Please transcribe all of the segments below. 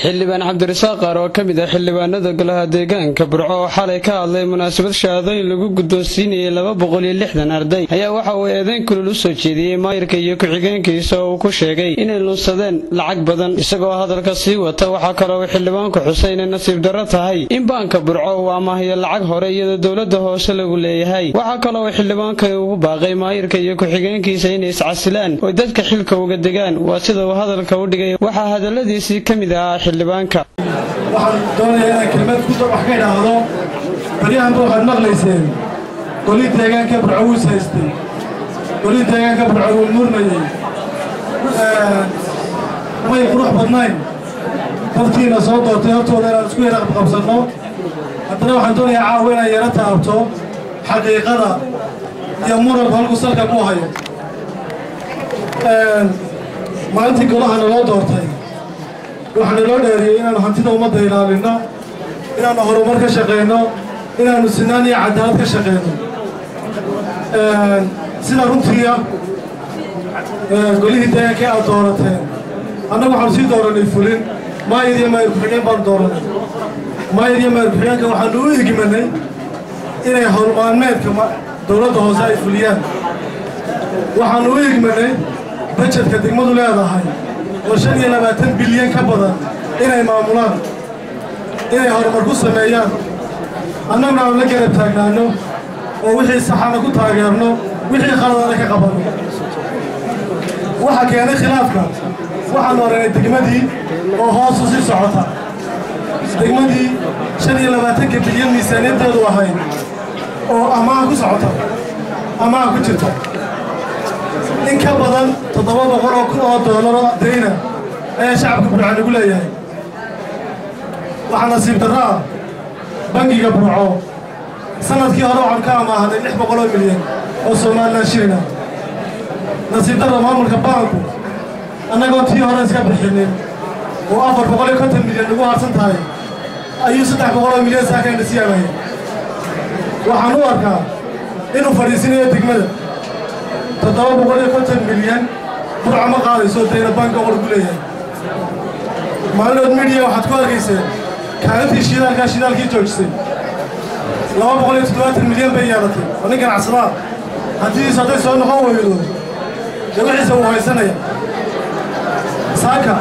xildhibaan Cabdirasaaq Qaar oo kamid ah xildhibaanada golaha deegaanka Burco oo xalay ka hadlay munaasabad shahaadooyin lagu guddoonsiinayay 260 arday ayaa waxa uu eedayn kulul u soo jeediyay maayirka iyo ku-xigeenkiisa oo ku sheegay inay lunsadeen lacag badan isagoo hadalka sii wata waxa kale oo xildhibaanku xusay inay nasiib darro tahay in baanka Burco uu amaahiyo lacag hore iyadoo dawladda hoose lagu leeyahay waxa kale oo xildhibaanka uu baaqay maayirka iyo ku-xigeenkiisa inay iscasilaan oo dadka xilka uga degaan waa sida uu hadalka u dhigay waxa hadaladiisii kamid ah xildhibaanka waxaan doonayaa kelmad ku soo wax ka ilaahdo bariyahan waxaad maqlayseen golida deegaanka Burco uu haystay golida deegaanka Burco uu murmayay way qurux badnayn dadkiina soo doortay hortooda inaan isku yara qabsano haddana waxaan doonayaa caawina yara taabto xaqiiqada iyo muranka halku salka ku hayo maalintii golahana loo doortay waxaan loo dheeriyay inaan hantida ummadda ilaalino inaan horumar ka shaqeyno inaan sinaan iyo cadaalad ka shaqeyno sida runtii golihii deegaanka aad doorateen annagu waxaan sii dooranay fulin maayir iyo maayir ku-xigeen baan dooranay maayir iyo maayir ku-xigeenka waxaanu u igmanay inay howlmaalmeedka dowladda hoose ay fuliyaan waxaanu u igmanay bajedka degmadu leedahay oo 25 bilyan ka badan inay maamulaan inay horumar ku sameeyaan annaguna aan la garab taagnaano oo wixii saxana ku taageerno wixii khaladana ka qabano waxa keenay khilaafka waxaan oranay degmadii oo hoos u sii socota degmadii 25 bilyan miisaaniyadeedu ahayd oo amaah ku socota amaah ku jirta in ka badan 700,000 oo deyna ayaa shacabka Burco lagu leeyahay waxaa nasiib darro ah bangiga Burco sanadkii hore waxaan ka amaahnay 600 milyan oo Soomaaliland shilin nasiib darro maamulka baanku annagoo tii hore iska bixinin oo 450 milyan lagu harsan tahay ayuu 300 milyan saakayna siiyay waxaan u arkaa inuu fadhiisanayo degmada 750 milyan Burco ma qaadayso deyna banka oo lagu leeyahay maalin media waxaad ku arkayseen kaalintii shidaalkii joojisay 270 milyan bay yeelatay oo nin ganacsada haddii hadday soo noqon weydo gabaxiisa uu haysanaya saaka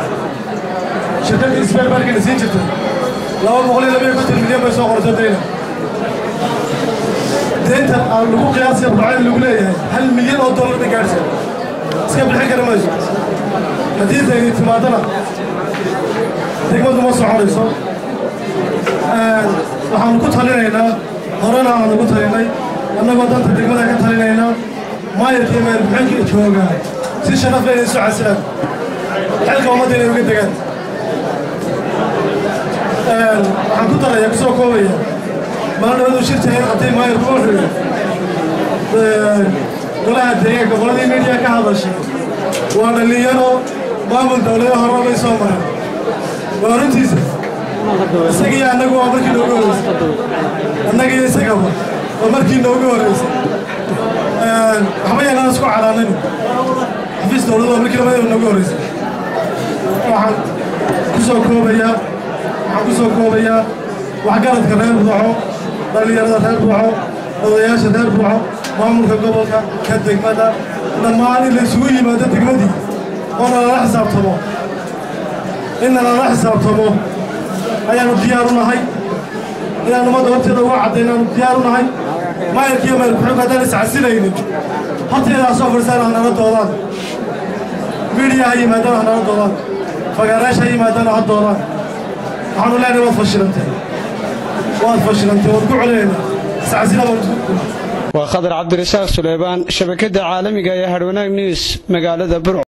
shirkadda isbeer barkana siin jirtay 250 milyan bay soo qortay deyna deynta lagu qiyaasay Burco lagu leeyahay 1 milyan oo dollar bay gaarsiin iska bixin kara mayso haddii ay timaadana degmadu ma soconayso waxaan ku talinaynaa horena aan ugu talinay annagoo danta degmada ka talinaynaa maayirka iyo maayir ku-xigeenka jooga si sharaf leh inay isu casilaan xilka ummadda inay uga degaan waxaan ku darayaa kusoo koobaya maalin shirtahay hadday maayirku u xiriyo golaha deegaanka qoladii media ka hadashay waa dhalinyaro maamul dawlada hore bay soo mareen waa runtiisa isagii annagu waa markii noogu horeysay annaga iyo isagaba waa markii noogu horeysay waxba yanaan isku calaanayn xafiis dawladda waa markii labadaba noogu horeysay waxaan ku soo koobayaa waxgaradka reer Burco dhalinyarada reer Burco odayaasha reer Burco maamulka gobolka ka degmada dhammaan in la isugu yimaado degmadii oo lala xisaabtamo ayaanu diyaar u nahay inaan ummadda horteeda uga caddaynaanu diyaar u nahay maayirkiiyo maayir ku-xigeenka haddaan iscasilaynin horteedaa soo fadhiisaan hanala doodaan midiya ha yimaadaan hanala doodaan fagaareesha ha yimaadaan ha doodaan waxaanu leenahay waad fashilantay waan ku celinaynaa iscasilaba waa Khadar Cabdirasaaq Suleybaan shabakada caalamiga ee Hadwanaag News magaalada Burco.